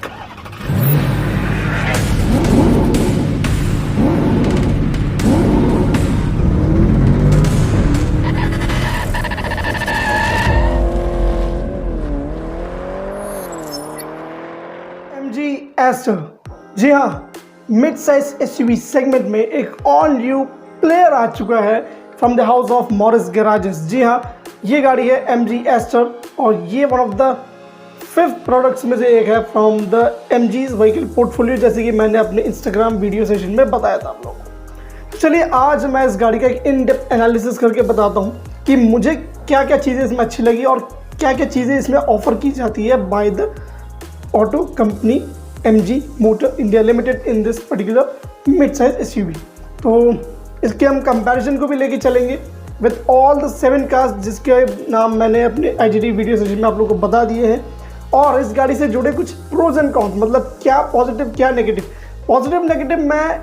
MG ester, जी हाँ, mid size SUV segment में एक ऑल न्यू प्लेयर आ चुका है from the house of Morris garages. जी हाँ, ये गाड़ी है MG एस्टर और ये one of the 5th products में से एक है from the MG's vehicle portfolio, जैसे कि मैंने अपने इंस्टाग्राम वीडियो सेशन में बताया था आप लोगों को। तो चलिए आज मैं इस गाड़ी का एक इन डेप्थ एनालिसिस करके बताता हूँ कि मुझे क्या क्या चीज़ें इसमें अच्छी लगी और क्या क्या चीज़ें इसमें ऑफर की जाती है by the auto company MG motor India limited in this particular mid size SUV. तो इसके हम कंपैरिजन को भी लेके चलेंगे विद ऑल द 7 कार्स जिसके नाम मैंने अपने IGT वीडियो सेशन में आप लोगों को बता दिए हैं, और इस गाड़ी से जुड़े कुछ प्रोज एंड कॉन्स, मतलब क्या पॉजिटिव क्या नेगेटिव। पॉजिटिव नेगेटिव मैं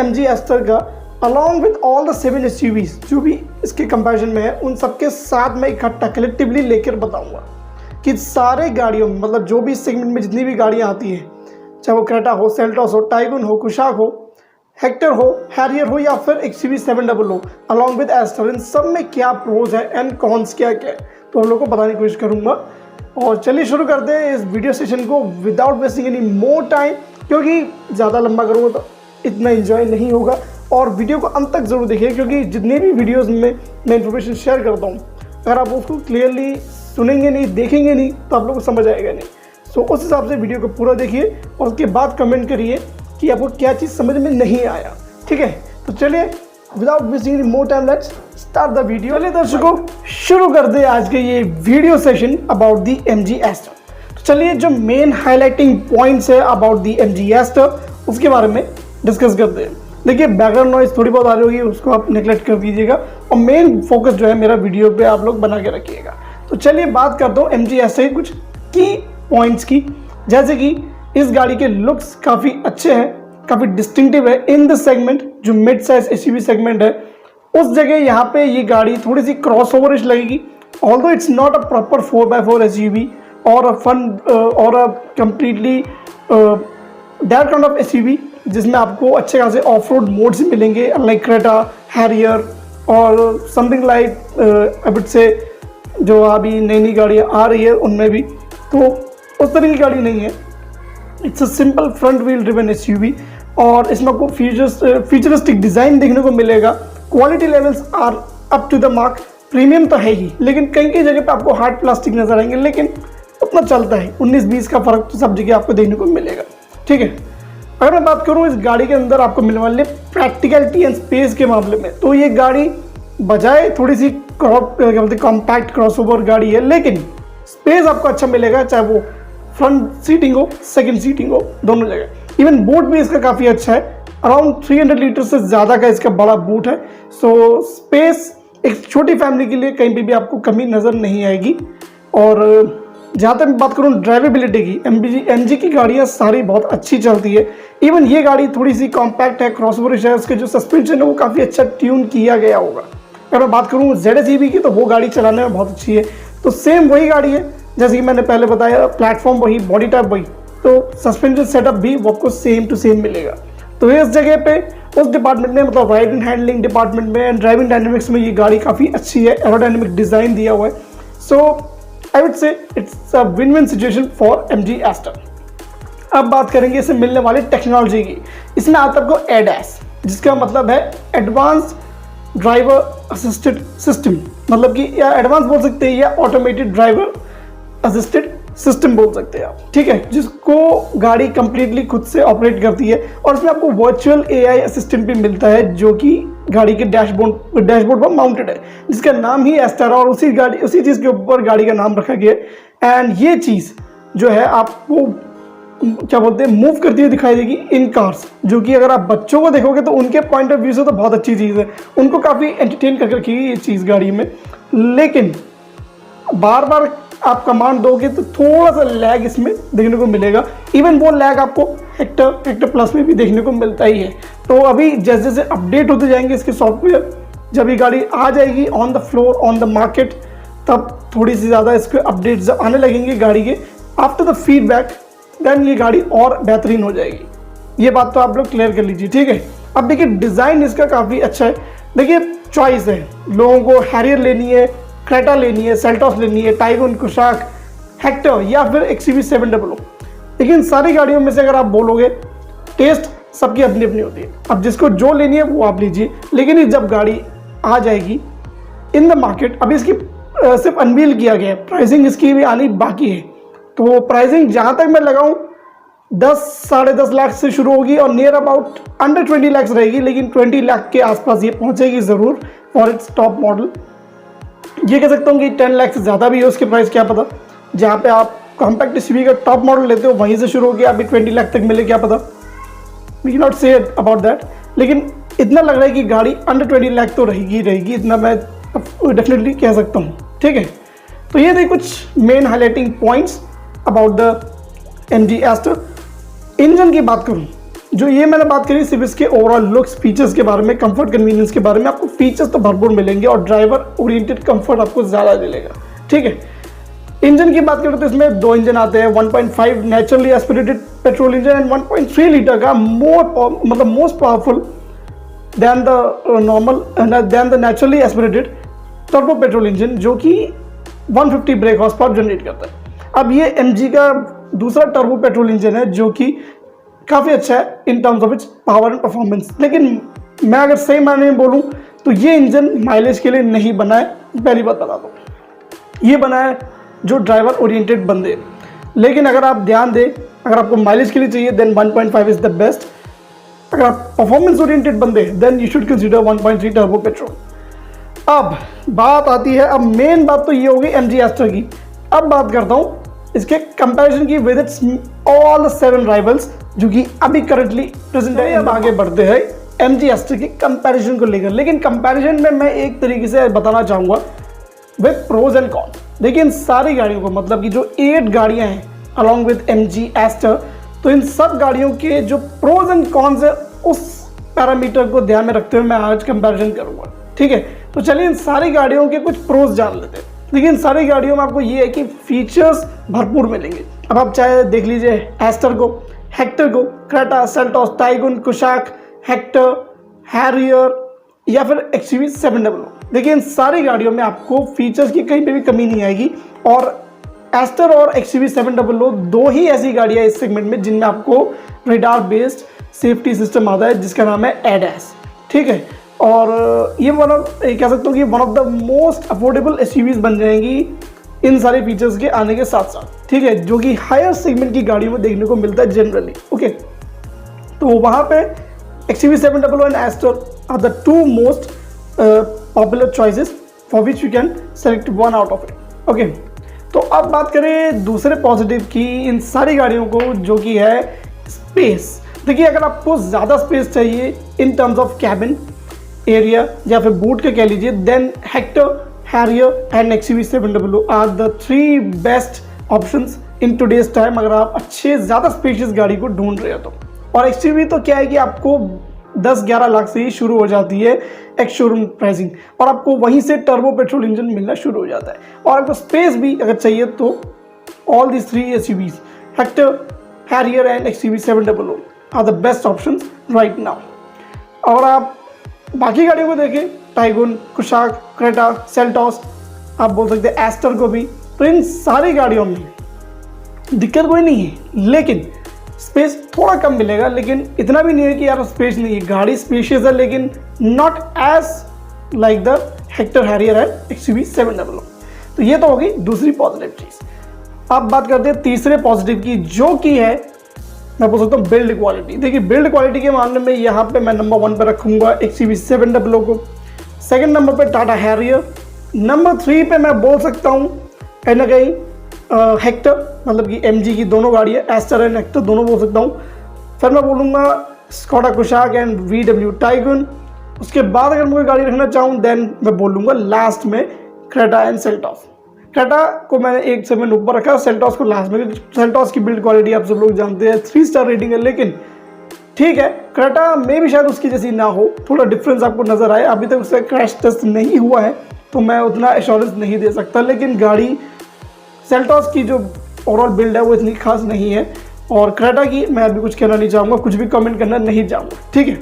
MG एस्टर का along with all the 7 SUVs जो भी इसके कंपैरिजन में है उन सबके साथ मैं इकट्ठा कलेक्टिवली लेकर बताऊँगा कि सारे गाड़ियों में, मतलब जो भी इस सेगमेंट में जितनी भी गाड़ियाँ आती हैं, चाहे वो क्रेटा हो, सेल्टोस हो, टाइगुन हो, कुशाक हो, हेक्टर हो, हैरियर हो या फिर XUV700 हो, अलॉन्ग विद एस्टर, इन सब में क्या प्रोज है एंड कॉन्स क्या क्या है, तो हम लोग को बताने की कोशिश करूँगा। और चलिए शुरू करते हैं इस वीडियो सेशन को without wasting any more time, क्योंकि ज़्यादा लंबा करूँगा तो इतना इन्जॉय नहीं होगा। और वीडियो को अंत तक ज़रूर देखिए, क्योंकि जितने भी वीडियोज़ में मैं इन्फॉर्मेशन शेयर करता हूँ, अगर आप उसको क्लियरली सुनेंगे नहीं, देखेंगे नहीं, तो आप लोग को समझ आएगा नहीं। सो उस हिसाब से वीडियो को पूरा देखिए और उसके बाद कमेंट करिए कि आपको क्या चीज़ समझ में नहीं आया, ठीक है। तो चलिए without wasting any more time let's start the video. चलिए दर्शकों, शुरू कर दे आज के ये video session about the MG Astor. तो चलिए जो मेन हाईलाइटिंग पॉइंट्स है अबाउट दी MG एस्टर उसके बारे में डिस्कस करते हैं। देखिए बैकग्राउंड नॉइज थोड़ी बहुत आ रही होगी, उसको आप नेगलेक्ट कर दीजिएगा और मेन फोकस जो है मेरा वीडियो पे आप लोग बना के रखिएगा। तो चलिए बात करता हूँ MG एस्टर के कुछ की पॉइंट्स की, जैसे कि इस गाड़ी के लुक्स काफ़ी अच्छे हैं, काफ़ी डिस्टिंक्टिव है इन द सेगमेंट जो मिड साइज एसयूवी सेगमेंट है। उस जगह यहाँ पे ये गाड़ी थोड़ी सी क्रॉसओवरिश लगेगी, although it's not a proper 4x4 SUV और अ फन और a completely that kind of SUV जिसमें आपको अच्छे खासे ऑफ रोड मोड्स मिलेंगे, लाइक क्रेटा, हैरियर और समथिंग लाइक आई वुड से जो अभी नई नई गाड़ियाँ आ रही है उनमें भी। तो उस तरह की गाड़ी नहीं है, it's a simple front wheel driven SUV और इसमें आपको फ्यूचरिस्टिक डिज़ाइन देखने को मिलेगा। Quality levels are up to the mark, premium तो है ही, लेकिन कई कई जगह पे आपको हार्ड प्लास्टिक नजर आएंगे, लेकिन उतना चलता है, 19-20 का फर्क तो सब जगह आपको देखने को मिलेगा, ठीक है। अगर मैं बात करूँ इस गाड़ी के अंदर आपको मिलने वाले प्रैक्टिकलिटी एंड स्पेस के मामले में, तो ये गाड़ी बजाय थोड़ी सी क्या बोलते हैं कॉम्पैक्ट क्रॉसओवर गाड़ी है, लेकिन स्पेस आपको अच्छा मिलेगा, चाहे वो फ्रंट सीटिंग हो, सेकंड सीटिंग हो, दोनों जगह। इवन बूट भी इसका काफ़ी अच्छा है, अराउंड 300 लीटर से ज़्यादा का इसका बड़ा बूट है। सो स्पेस एक छोटी फैमिली के लिए कहीं भी आपको कमी नज़र नहीं आएगी। और जहाँ तक मैं बात करूँ ड्राइवेबिलिटी की, MG की गाड़ियाँ सारी बहुत अच्छी चलती है। इवन ये गाड़ी थोड़ी सी कॉम्पैक्ट है, क्रॉसओवर है, उसके जो सस्पेंशन है वो काफ़ी अच्छा ट्यून किया गया होगा। अगर मैं बात करूँ ZSEV की, तो वो गाड़ी चलाने में बहुत अच्छी है। तो सेम वही गाड़ी है जैसे कि मैंने पहले बताया, प्लेटफॉर्म वही, बॉडी टाइप वही, तो सस्पेंशन सेटअप भी आपको सेम टू सेम मिलेगा। तो इस जगह पे उस डिपार्टमेंट में, मतलब राइड एंड हैंडलिंग डिपार्टमेंट में एंड ड्राइविंग डायनेमिक्स में ये गाड़ी काफ़ी अच्छी है, एरोडायनेमिक डिज़ाइन दिया हुआ है। So I would say it's a win win situation for MG Astor. अब बात करेंगे इससे मिलने वाली टेक्नोलॉजी की। इसमें आता है आपको ADAS, जिसका मतलब है एडवांस ड्राइवर असिस्टेड सिस्टम, मतलब कि या एडवांस बोल सकते हैं या ऑटोमेटेड ड्राइवर असिस्टेड सिस्टम बोल सकते हैं आप, ठीक है, जिसको गाड़ी कंप्लीटली खुद से ऑपरेट करती है। और इसमें आपको वर्चुअल AI असिस्टेंट भी मिलता है जो कि गाड़ी के डैशबोर्ड पर माउंटेड है, जिसका नाम ही एस्टर और उसी चीज़ के ऊपर गाड़ी का नाम रखा गया। एंड ये चीज़ जो है आपको क्या बोलते हैं मूव करती हुई दिखाई देगी इन कार्स, जो कि अगर आप बच्चों को देखोगे तो उनके पॉइंट ऑफ व्यू से तो बहुत अच्छी चीज़ है, उनको काफ़ी एंटरटेन करके रखी ये चीज़ गाड़ी में। लेकिन बार बार आप कमांड दोगे तो थोड़ा सा लैग इसमें देखने को मिलेगा। इवन वो लैग आपको हेक्टर प्लस में भी देखने को मिलता ही है। तो अभी जैसे जैसे अपडेट होते जाएंगे इसके सॉफ्टवेयर, जब ये गाड़ी आ जाएगी on the floor on the market, तब थोड़ी सी ज़्यादा इसके अपडेट्स आने लगेंगे गाड़ी के। आफ्टर द फीडबैक देन ये गाड़ी और बेहतरीन हो जाएगी। ये बात तो आप लोग क्लियर कर लीजिए, ठीक है। अब देखिए डिज़ाइन इसका काफ़ी अच्छा है। देखिए चॉइस है, लोगों को हैरियर लेनी है, क्रेटा लेनी है, सेल्टॉस लेनी है, टाइगन, कुशाक, हेक्टर या फिर XUV700। लेकिन सारी गाड़ियों में से अगर आप बोलोगे, टेस्ट सबकी अपनी अपनी होती है। अब जिसको जो लेनी है वो आप लीजिए, लेकिन ये जब गाड़ी आ जाएगी इन द मार्केट, अभी इसकी सिर्फ अनवील किया गया है, प्राइसिंग इसकी भी आनी बाकी है। तो प्राइसिंग जहाँ तक मैं लगाऊँ 10 साढ़े 10 लाख से शुरू होगी और नियर अबाउट अंडर 20 लाख रहेगी, लेकिन 20 लाख के आसपास ये पहुँचेगी ज़रूर फॉर इट्स टॉप मॉडल। ये कह सकता हूँ कि 10 लाख से ज़्यादा भी है उसके प्राइस, क्या पता। जहाँ पे आप कॉम्पैक्ट SUV का टॉप मॉडल लेते हो वहीं से शुरू होकर अभी 20 लाख तक मिले, क्या पता। We can not say about that, लेकिन इतना लग रहा है कि गाड़ी अंडर 20 लाख तो रहेगी, इतना मैं डेफिनेटली कह सकता हूँ, ठीक है। तो ये थे कुछ main highlighting points about the MG Astor. Engine की बात करूँ, जो ये मैंने बात करी सिर्फ इसके ओवरऑल लुक्स, फीचर्स के बारे में, कंफर्ट कन्वीनियंस के बारे में। आपको फीचर्स तो भरपूर मिलेंगे और ड्राइवर ओरिएंटेड कंफर्ट आपको ज़्यादा मिलेगा, ठीक है। इंजन की बात करें तो इसमें 2 इंजन आते हैं, 1.5 naturally aspirated petrol engine and 1.3 litre का most powerful then the naturally aspirated turbo petrol engine, जो कि 150 ब्रेक हॉर्स पावर जनरेट करता है। अब ये MG का दूसरा टर्बो पेट्रोल इंजन है जो कि काफ़ी अच्छा है इन terms of its power and performance, लेकिन मैं अगर सही मायने में बोलूँ तो ये इंजन माइलेज के लिए नहीं बना है। पहली बात बता दो, ये बना है जो ड्राइवर ओरिएंटेड बंदे। लेकिन अगर आप ध्यान दें, अगर आपको माइलेज के लिए चाहिए देन 1.5 इज द बेस्ट। अगर आप परफॉर्मेंस ओरिएंटेड बंदे then you should consider 1.3 turbo petrol. अब बात आती है, अब मेन बात तो ये होगी MG एस्टर की। अब बात करता हूँ इसके कंपैरिजन की विद इट्स ऑल 7 राइवल्स जो कि अभी करंटली प्रेजेंट है। अब आगे बढ़ते हैं MG एस्टर के कंपैरिजन को लेकर, लेकिन कंपैरिजन में मैं एक तरीके से बताना चाहूँगा विद प्रोज एंड कॉन। देखिए इन सारी गाड़ियों को, मतलब कि जो 8 गाड़ियां हैं अलॉन्ग विद MG एस्टर, तो इन सब गाड़ियों के जो प्रोज एंड कॉन्स है उस पैरामीटर को ध्यान में रखते हुए मैं आज कंपैरिजन करूंगा, ठीक है। तो चलिए इन सारी गाड़ियों के कुछ प्रोज जान लेते हैं। देखिए इन सारी गाड़ियों में आपको ये है कि फीचर्स भरपूर मिलेंगे। अब आप चाहे देख लीजिए एस्टर को, हेक्टर को, Creta, Seltos, Taigun, Kushaq, Hector, Harrier या फिर XUV700। देखिए इन सारी गाड़ियों में आपको फीचर्स की कहीं पे भी कमी नहीं आएगी। और एस्टर और XUV700 दो ही ऐसी गाड़ियाँ इस सेगमेंट में जिनमें आपको रेडार बेस्ड सेफ्टी सिस्टम आता है जिसका नाम है ADAS, ठीक है। और ये कह सकता हूँ कि one of the most affordable SUVs बन जाएंगी इन सारे फीचर्स के आने के साथ साथ, ठीक है, जो कि हायर सेगमेंट की गाड़ियों में देखने को मिलता है जनरली, ओके। तो वहाँ पे XUV700 and Astor are the two most popular choices for which you can select one out of it, okay। तो अब बात करें दूसरे पॉजिटिव की इन सारी गाड़ियों को, जो कि है स्पेस। देखिए अगर आपको ज़्यादा स्पेस चाहिए in terms of cabin area या फिर बूट के कह लीजिए, then Hector, Harrier and XUV700 are the 3 best options in today's time अगर आप अच्छे ज़्यादा स्पेशियस गाड़ी को ढूंढ रहे हो तो। और XUV तो क्या है कि आपको 10-11 लाख से ही शुरू हो जाती है एक्स शोरूम प्राइसिंग, और आपको वहीं से टर्बो पेट्रोल इंजन मिलना शुरू हो जाता है। और आपको स्पेस भी अगर चाहिए तो all this 3 SUVs, Hector, Harrier and XUV700 are the best options right now. और आप बाकी गाड़ियों को देखें, टाइगन, कुशाक, क्रेटा, सेल्टॉस, आप बोल सकते हैं एस्टर को भी, तो इन सारी गाड़ियों में दिक्कत कोई नहीं है, लेकिन स्पेस थोड़ा कम मिलेगा। लेकिन इतना भी नहीं है कि यार स्पेस नहीं है, गाड़ी स्पेशियस है लेकिन not as like the Hector, Harrier and XUV700। तो ये तो होगी दूसरी पॉजिटिव चीज़। अब बात करते हैं तीसरे पॉजिटिव की, जो कि है मैं बोल सकता हूँ बिल्ड क्वालिटी। देखिए बिल्ड क्वालिटी के मामले में यहाँ पे मैं नंबर 1 पे रखूँगा XUV700 को, सेकंड नंबर पे टाटा हैरियर, नंबर 3 पे मैं बोल सकता हूँ कहीं ना कहीं हेक्टर, मतलब कि MG की दोनों गाड़ी है, एस्टर एंड हेक्टर दोनों बोल सकता हूँ। फिर मैं बोलूँगा Skoda Kushaq and VW Taigun. उसके बाद अगर मैं गाड़ी रखना चाहूँ देन मैं बोलूँगा लास्ट में क्रेटा एंड सेल्टॉस। क्रेटा को मैंने एक सेगमेंट ऊपर रखा, सेल्टॉस को लास्ट में। सेल्टॉस की बिल्ड क्वालिटी आप सब लोग जानते हैं, 3 स्टार रेटिंग है, लेकिन ठीक है क्रेटा में भी शायद उसकी जैसी ना हो, थोड़ा डिफरेंस आपको नजर आए। अभी तक उसका क्रैश टेस्ट नहीं हुआ है तो मैं उतना एश्योरेंस नहीं दे सकता, लेकिन गाड़ी सेल्टॉस की जो ओवरऑल बिल्ड है वो इतनी खास नहीं है। और क्रेटा की मैं अभी कुछ कहना नहीं चाहूँगा, कुछ भी कमेंट करना नहीं चाहूँगा, ठीक है।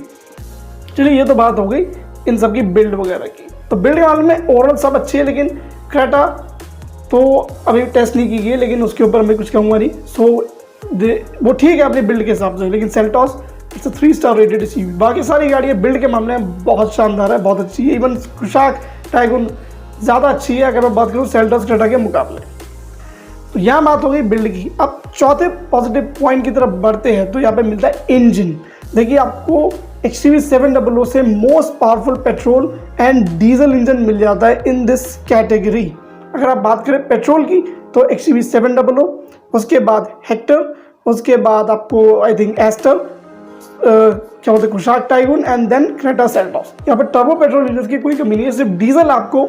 चलिए ये तो बात हो गई इन सब की बिल्ड वगैरह की। तो बिल्ड के मामले में ओवरऑल सब अच्छी है, लेकिन क्रेटा तो अभी टेस्ट नहीं की गई है, लेकिन उसके ऊपर मैं कुछ कहूँगा नहीं। सो वो ठीक है अपनी बिल्ड के हिसाब से, लेकिन Seltos it's 3 star rated SUV. बाकी सारी गाड़ियाँ बिल्ड के मामले में बहुत शानदार है, बहुत अच्छी है। इवन कुशाक टाइगुन ज़्यादा अच्छी है अगर मैं बात करूँ सेल्टॉस क्रेटा के मुकाबले। तो यहाँ बात हो गई बिल्ड की। अब चौथे पॉजिटिव पॉइंट की तरफ बढ़ते हैं, तो यहाँ पे मिलता है इंजन। देखिए आपको XUV700 से most powerful petrol and diesel engine मिल जाता है इन दिस कैटेगरी। अगर आप बात करें पेट्रोल की तो XUV700, उसके बाद हेक्टर, उसके बाद आपको आई थिंक एस्टर, क्या बोलते हैं Kushaq Taigun and then Creta Seltos. यहाँ पर टर्बो पेट्रोल इंजन की कोई कमी नहीं है, सिर्फ डीजल आपको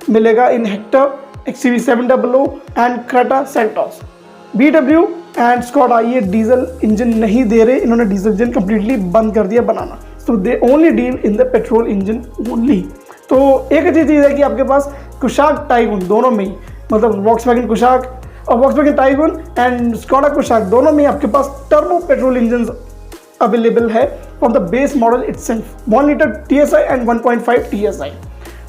मिलेगा in Hector, XUV700 and Creta Seltos. BW and Skoda ये डीजल इंजन नहीं दे रहे, इन्होंने डीजल इंजन कम्प्लीटली बंद कर दिया बनाना। So they only deal in the petrol engine only. तो एक अच्छी चीज़ है कि आपके पास कुशाक टाइगुन दोनों में ही, मतलब वॉक्सवैगन कुशाक और Volkswagen Tiguan and Skoda Kushaq दोनों में आपके पास टर्बो पेट्रोल इंजन अवेलेबल है from the base model itself, 1 litre TSI and 1.5 TSI।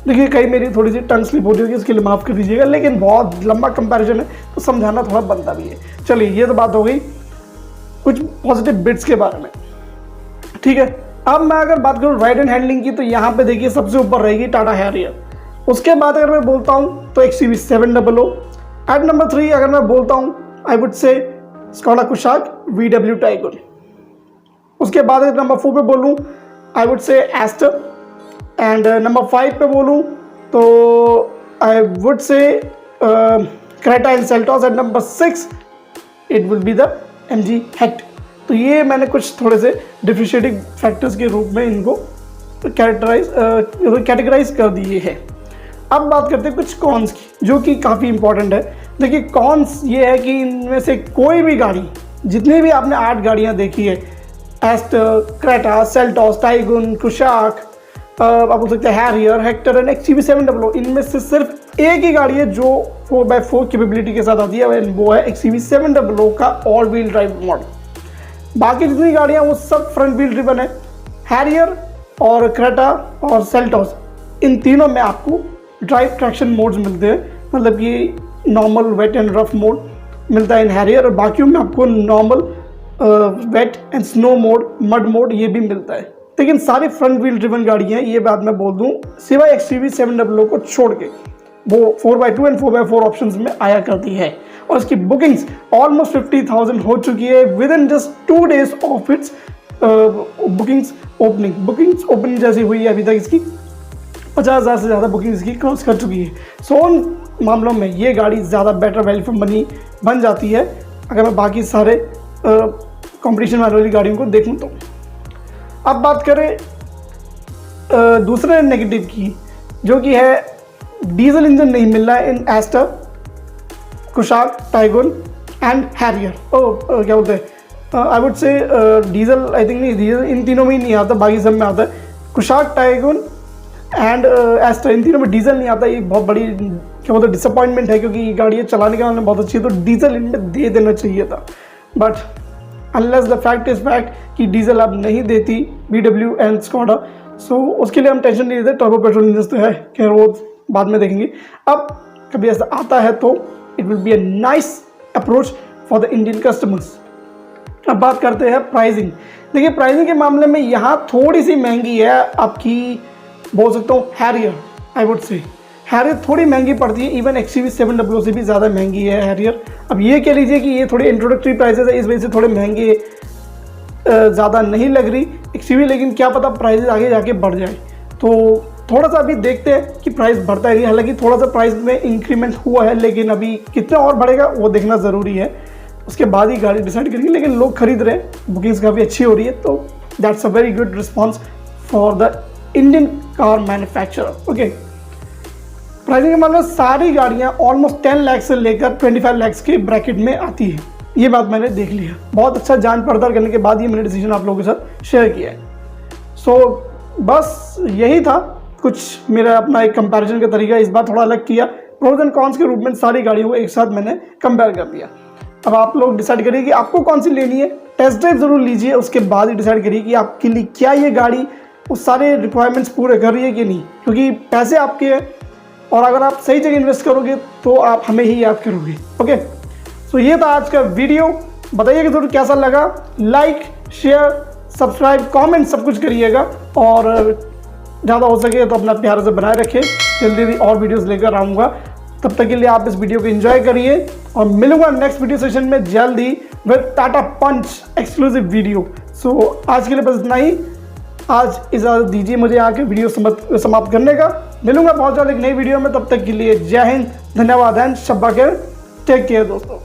देखिए कहीं मेरी थोड़ी सी टंग स्लिप होती होगी, इसके लिए माफ़ कर दीजिएगा, लेकिन बहुत लंबा कंपैरिजन है तो समझाना थोड़ा बनता भी है। चलिए ये तो बात हो गई कुछ पॉजिटिव बिट्स के बारे में, ठीक है। अब मैं अगर बात करूँ राइड एंड हैंडलिंग की, तो यहाँ पे देखिए सबसे ऊपर रहेगी टाटा हैरियर। उसके बाद अगर मैं बोलता हूँ तो XUV700। एट नंबर 3 अगर मैं बोलता हूँ I would say Skoda Kushaq VW Taigun. उसके बाद अगर नंबर 4 पे बोलूँ I would say Astor, and number 5 पे बोलूँ तो I would say Creta and Seltos. At number 6 it will be the MG Hector. तो ये मैंने कुछ थोड़े से डिफरेंशिएटिंग फैक्टर्स के रूप में इनको कैटेगराइज कर दिए हैं। अब बात करते हैं कुछ कॉन्स की, जो कि काफ़ी इंपॉर्टेंट है। देखिए कॉन्स ये है कि इनमें से कोई भी गाड़ी, जितनी भी आपने 8 गाड़ियाँ देखी है, Astor, Creta, Seltos, Taigun, Kushaq, आप बोल सकते हैं हैरियर, हेक्टर एंड XUV700, इनमें से सिर्फ एक ही गाड़ी है जो 4x4 कैपेबिलिटी के साथ आती है, वो है XUV700 का ऑल व्हील ड्राइव मॉडल। बाकी जितनी गाड़ियाँ वो सब फ्रंट व्हील ड्रिवन है। हैरियर और क्रेटा और सेल्टॉस, इन तीनों में आपको ड्राइव ट्रैक्शन मोड्स मिलते हैं, मतलब कि normal, wet and rough mode मिलता है इन हैरियर, और बाकियों में आपको normal, wet and snow mode, mud mode ये भी मिलता है। लेकिन सारी फ्रंट व्हील ड्रिवन गाड़ियाँ, ये बात मैं बोल दूँ, सिवाय XUV700 को छोड़ के, वो 4x2 एंड 4x4 ऑप्शंस में आया करती है। और इसकी बुकिंग्स ऑलमोस्ट 50,000 हो चुकी है with in just 2 days of its bookings opening जैसी हुई है अभी तक इसकी 50,000 से ज़्यादा बुकिंग इसकी क्रॉस कर चुकी है। सो उन मामलों में ये गाड़ी ज़्यादा बेटर वैल्यू फॉर मनी बन जाती है अगर मैं बाकी सारे कंपटीशन वाली गाड़ियों को देखूँ तो। अब बात करें दूसरे नेगेटिव की, जो कि है डीजल इंजन नहीं मिल रहा है in Astor, Kushaq, Taigun and Harrier. क्या बोलते हैं, I would say diesel, I think नहीं, डीजल इन तीनों में ही नहीं आता, बाकी सब में आता है। कुशाक, टाइगुन एंड एस्टर, इन तीनों में डीजल नहीं आता। ये बहुत बड़ी क्या बोलते हैं डिसअपॉइंटमेंट है, क्योंकि गाड़ियाँ चलाने का बहुत अच्छी है, तो डीजल इनमें दे देना चाहिए था। But unless the fact is fact कि डीजल अब नहीं देती BW एंड स्कॉडा, सो उसके लिए हम टेंशन नहीं लेते। टर्बो पेट्रोल इंजन तो है, खैर वो बाद में देखेंगे। अब कभी ऐसा आता है तो it will be a nice approach for the Indian customers. अब बात करते हैं प्राइसिंग। देखिए प्राइसिंग के मामले में यहाँ थोड़ी सी महंगी है आपकी, बोल सकता हूँ हैरियर। आई वुड से हैरियर थोड़ी महंगी पड़ती है, इवन XUV700 से भी ज़्यादा महंगी है हैरियर। अब ये कह लीजिए कि ये थोड़ी इंट्रोडक्टरी प्राइसेस है, इस वजह से थोड़े महंगे ज़्यादा नहीं लग रही XUV, लेकिन क्या पता प्राइसेस आगे जाके बढ़ जाए। तो थोड़ा सा अभी देखते हैं कि प्राइस बढ़ता है नहीं। हालांकि थोड़ा सा प्राइस में इंक्रीमेंट हुआ है, लेकिन अभी कितना और बढ़ेगा वो देखना ज़रूरी है, उसके बाद ही गाड़ी डिसाइड करेंगे। लेकिन लोग खरीद रहे हैं, बुकिंग्स काफ़ी अच्छी हो रही है, तो that's a very good response for the Indian car manufacturer. Okay, pricing के मामले में सारी गाड़ियाँ ऑलमोस्ट 10 लाख से लेकर 25 लाख के ब्रैकेट में आती है, ये बात मैंने देख ली है। बहुत अच्छा जांच पड़ताल करने के बाद ये मैंने डिसीजन आप लोगों के साथ शेयर किया है। सो बस यही था कुछ मेरा अपना एक कंपैरिजन का तरीका, इस बार थोड़ा अलग किया। प्रोज एंड कॉन्स के रूप में सारी गाड़ियों को एक साथ मैंने कंपेयर कर दिया। अब आप लोग डिसाइड करिए कि आपको कौन सी लेनी है। टेस्ट ड्राइव ज़रूर लीजिए, उसके बाद ही डिसाइड करिए कि आपके लिए क्या ये गाड़ी उस सारे रिक्वायरमेंट्स पूरे कर रही है कि नहीं, क्योंकि पैसे आपके हैं और अगर आप सही जगह इन्वेस्ट करोगे तो आप हमें ही याद करोगे। ओके, सो ये था आज का वीडियो। बताइएगा ज़रूर कैसा लगा। लाइक, शेयर, सब्सक्राइब, कमेंट सब कुछ करिएगा और ज़्यादा हो सके तो अपना प्यार से बनाए रखें। जल्दी जल्दी और वीडियोस लेकर आऊँगा, तब तक के लिए आप इस वीडियो को एंजॉय करिए और मिलूंगा नेक्स्ट वीडियो सेशन में जल्दी with Tata Punch exclusive video. So आज के लिए बस इतना ही। आज इजाज़त दीजिए मुझे आके वीडियो समाप्त करने का। मिलूंगा बहुत जल्द एक नई वीडियो में, तब तक के लिए जय हिंद, धन्यवाद एंड शब्बा खैर, टेक केयर दोस्तों।